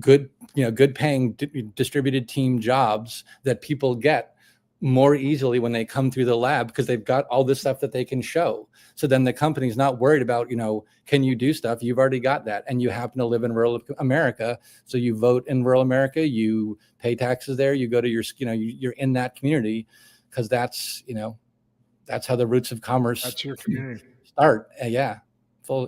good, good paying distributed team jobs that people get more easily when they come through the lab because they've got all this stuff that they can show. So then the company's not worried about, can you do stuff? You've already got that. And you happen to live in rural America. So you vote in rural America, you pay taxes there, you go to you're in that community because that's how the roots of commerce That's your community. start. Yeah.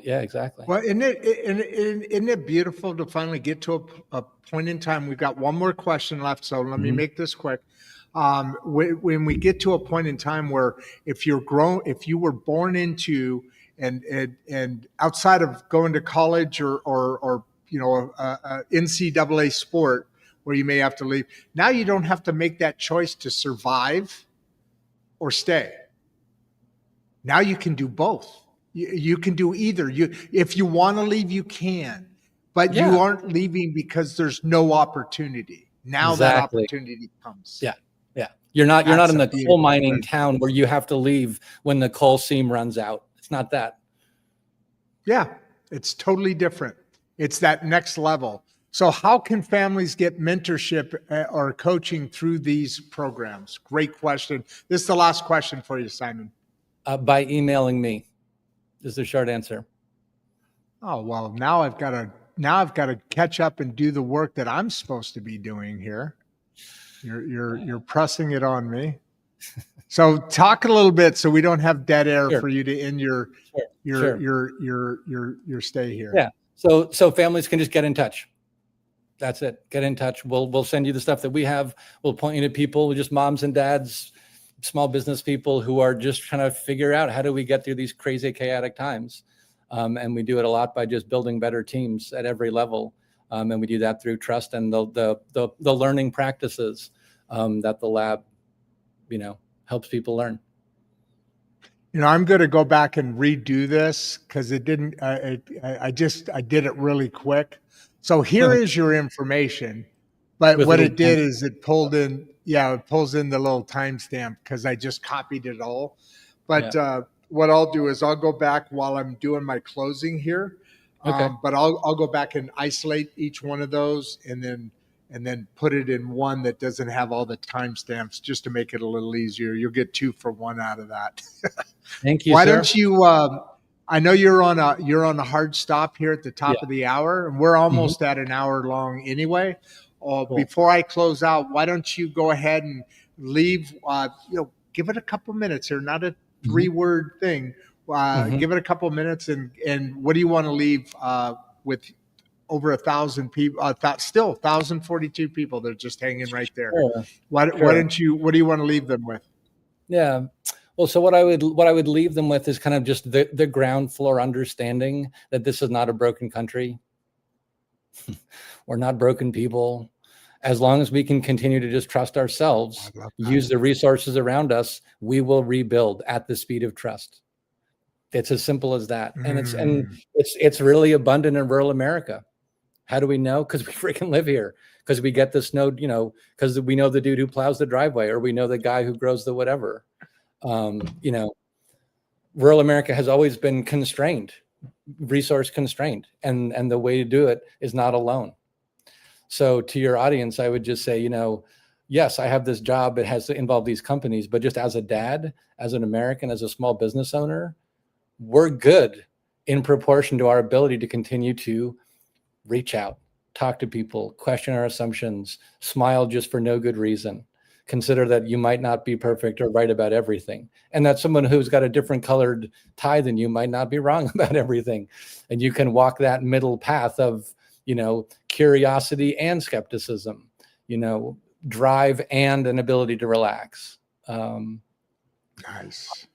Yeah, exactly. Well, isn't it beautiful to finally get to a point in time? We've got one more question left, so let me make this quick. When we get to a point in time where if you were born into and outside of going to college or a NCAA sport where you may have to leave, now you don't have to make that choice to survive or stay. Now you can do both. You can do either. If you want to leave, you can, but you aren't leaving because there's no opportunity. Now that opportunity comes. Yeah. Yeah. You're not in the coal mining town where you have to leave when the coal seam runs out. It's not that. Yeah. It's totally different. It's that next level. So how can families get mentorship or coaching through these programs? Great question. This is the last question for you, Simon. By emailing me is the short answer. Oh, well, now I've got to catch up and do the work that I'm supposed to be doing here. You're pressing it on me. So talk a little bit so we don't have dead air for you to end your stay here. Yeah. So families can just get in touch. That's it. Get in touch. We'll send you the stuff that we have. We'll point you to people, just moms and dads, small business people who are just trying to figure out how do we get through these crazy chaotic times. And we do it a lot by just building better teams at every level. And we do that through trust and the learning practices that the lab, helps people learn. I'm going to go back and redo this because it didn't. I did it really quick. So here is your information, but what it did is it pulled in. Yeah, it pulls in the little timestamp because I just copied it all. But what I'll do is I'll go back while I'm doing my closing here. Okay. But I'll go back and isolate each one of those and then put it in one that doesn't have all the timestamps just to make it a little easier. You'll get 2 for 1 out of that. Thank you. Why don't you? I know you're on a hard stop here at the top of the hour, and we're almost at an hour long anyway. Cool. Before I close out, why don't you go ahead and leave? Give it a couple minutes here. Not a 3-word thing. Give it a couple minutes, and what do you want to leave with? Over 1,000 people, still 1,042 people. They're just hanging right there. Sure. Why don't you? What do you want to leave them with? Yeah. Well, so what I would leave them with is kind of just the ground floor understanding that this is not a broken country. We're not broken people. As long as we can continue to just trust ourselves, use the resources around us, we will rebuild at the speed of trust. It's as simple as that. And it's really abundant in rural America. How do we know? Because we freaking live here. Because we get the snow, because we know the dude who plows the driveway, or we know the guy who grows the whatever. rural America has always been constrained, resource constrained, and the way to do it is not alone. So to your audience, I would just say, yes, I have this job. It has to involve these companies, but just as a dad, as an American, as a small business owner, we're good in proportion to our ability to continue to reach out, talk to people, question our assumptions, smile just for no good reason. Consider that you might not be perfect or right about everything. And that someone who's got a different colored tie than you might not be wrong about everything. And you can walk that middle path of, curiosity and skepticism, drive and an ability to relax. Nice.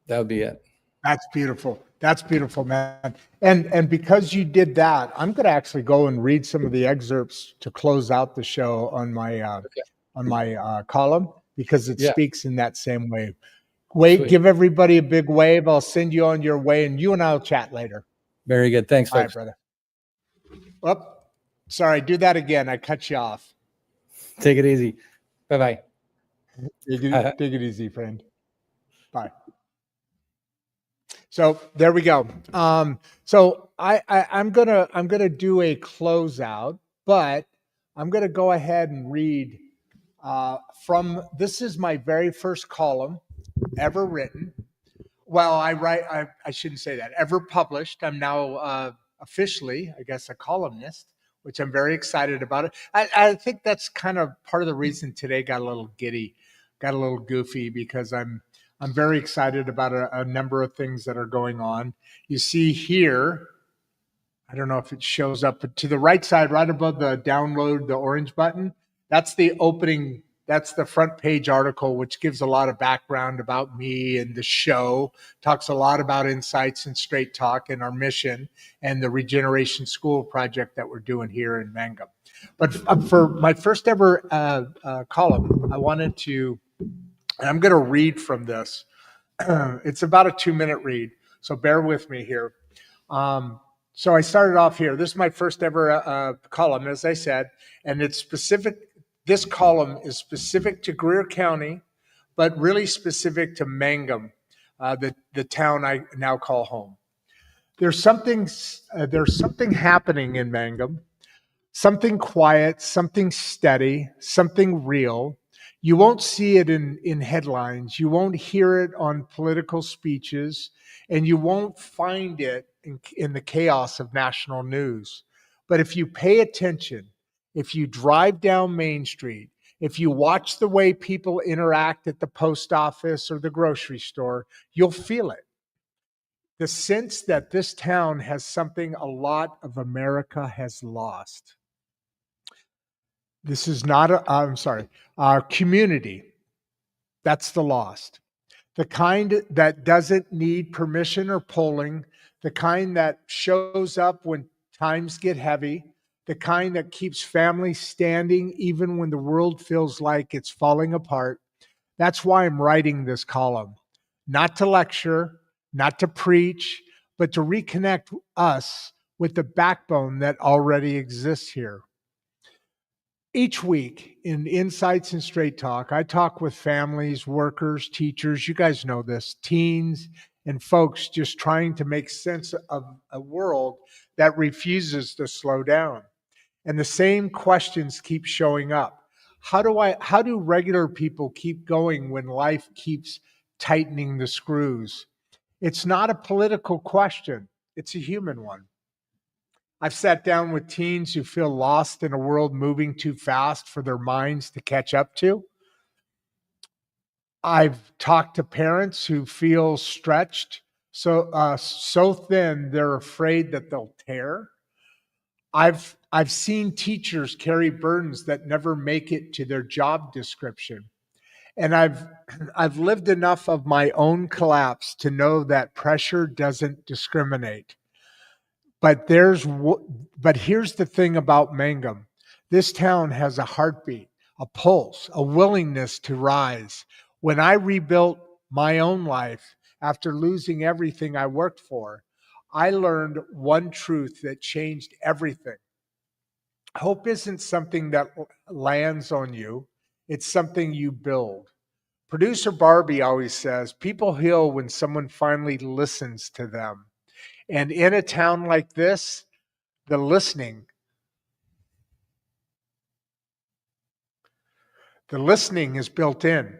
That would be it. That's beautiful. That's beautiful, man. And because you did that, I'm going to actually go and read some of the excerpts to close out the show on my column, because it speaks in that same way. Sweet. Give everybody a big wave. I'll send you on your way, and you and I'll chat later. Very good. Thanks, all folks. right, brother. Oh, sorry. Do that again. I cut you off. Take it easy. Bye-bye. Take it easy, friend. Bye. So there we go. So I'm gonna do a closeout, but I'm gonna go ahead and read from. This is my very first column ever written. Well, I shouldn't say that. Ever published. I'm now officially, I guess, a columnist, which I'm very excited about. It. I think that's kind of part of the reason today got a little giddy, got a little goofy, because I'm very excited about a number of things that are going on. You see here, I don't know if it shows up, but to the right side, right above the download, the orange button, that's the opening. That's the front page article, which gives a lot of background about me and the show, talks a lot about insights and straight talk and our mission and the Regeneration School Project that we're doing here in Mangum. But for my first ever column, I wanted to, and I'm going to read from this. It's about a 2-minute read, so bear with me here. So I started off here. This is my first ever column, as I said, and it's specific. This column is specific to Greer County, but really specific to Mangum, the town I now call home. There's something happening in Mangum, something quiet, something steady, something real. You won't see it in headlines. You won't hear it on political speeches, and you won't find it in the chaos of national news. But if you pay attention, if you drive down Main Street, if you watch the way people interact at the post office or the grocery store, you'll feel it. The sense that this town has something a lot of America has lost. This is not our community. That's the lost. The kind that doesn't need permission or polling, the kind that shows up when times get heavy, the kind that keeps families standing even when the world feels like it's falling apart. That's why I'm writing this column. Not to lecture, not to preach, but to reconnect us with the backbone that already exists here. Each week in Insights and Straight Talk, I talk with families, workers, teachers, you guys know this, teens, and folks just trying to make sense of a world that refuses to slow down. And the same questions keep showing up. How do regular people keep going when life keeps tightening the screws? It's not a political question, it's a human one. I've sat down with teens who feel lost in a world moving too fast for their minds to catch up to. I've talked to parents who feel stretched so thin they're afraid that they'll tear. I've seen teachers carry burdens that never make it to their job description. And I've lived enough of my own collapse to know that pressure doesn't discriminate. But here's the thing about Mangum. This town has a heartbeat, a pulse, a willingness to rise. When I rebuilt my own life after losing everything I worked for, I learned one truth that changed everything. Hope isn't something that lands on you. It's something you build. Producer Barbie always says people heal when someone finally listens to them. And in a town like this, the listening is built in.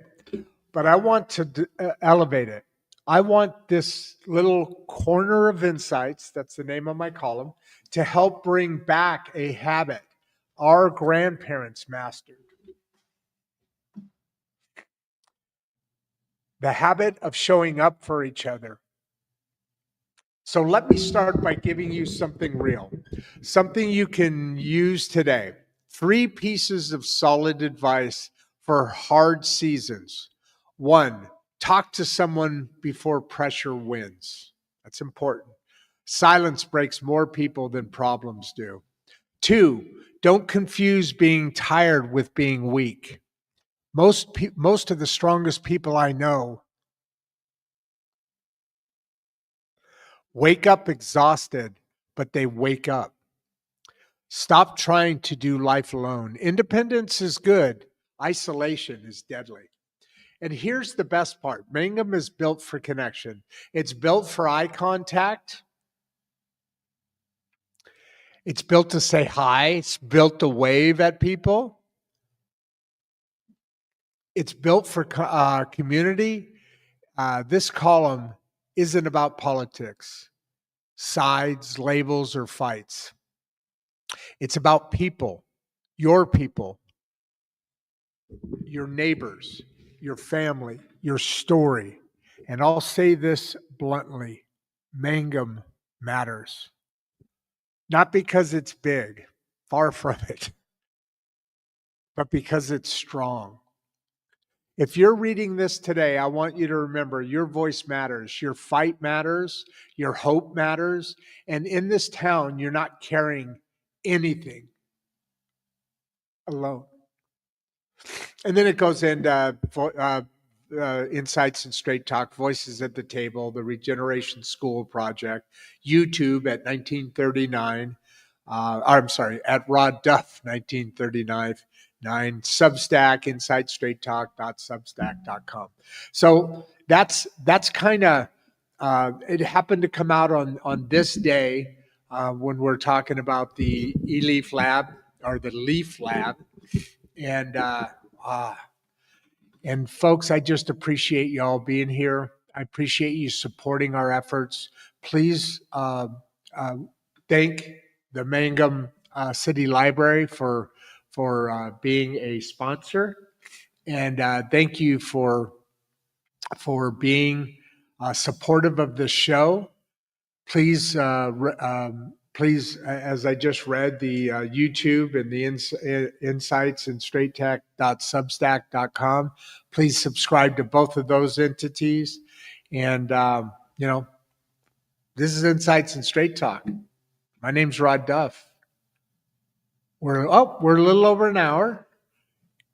But I want to elevate it. I want this little corner of insights, that's the name of my column, to help bring back a habit our grandparents mastered. The habit of showing up for each other. So let me start by giving you something real, something you can use today. 3 pieces of solid advice for hard seasons. 1, talk to someone before pressure wins. That's important. Silence breaks more people than problems do. 2, don't confuse being tired with being weak. Most of the strongest people I know wake up exhausted, but they wake up. Stop trying to do life alone. Independence is good. Isolation is deadly. And here's the best part. Mangum is built for connection. It's built for eye contact. It's built to say hi. It's built to wave at people. It's built for community. This column isn't about politics, sides, labels, or fights. It's about people, your neighbors, your family, your story. And I'll say this bluntly, Mangum matters. Not because it's big, far from it, but because it's strong. If you're reading this today, I want you to remember your voice matters, your fight matters, your hope matters. And in this town, you're not carrying anything alone. And then it goes into Insights and Straight Talk, Voices at the Table, the Regeneration School Project, YouTube at 1939. At Rodd Duff 1939. Substack, insightstraighttalk.substack.com. So that's kind of, it happened to come out on this day when we're talking about the L-EAF Lab or the L-EAF Lab. And folks, I just appreciate y'all being here. I appreciate you supporting our efforts. Please thank the Mangum City Library for being a sponsor, and thank you for being supportive of the show. Please, as I just read, the YouTube and the Insights and straighttech.substack.com. Please subscribe to both of those entities. And, this is Insights and Straight Talk. My name's Rodd Duff. We're a little over an hour,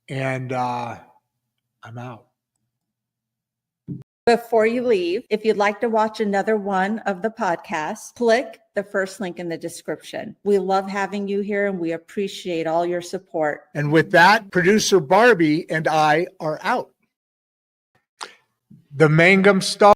and I'm out. Before you leave, if you'd like to watch another one of the podcasts, click the first link in the description. We love having you here, and we appreciate all your support. And with that, producer Barbie and I are out. The Mangum Star.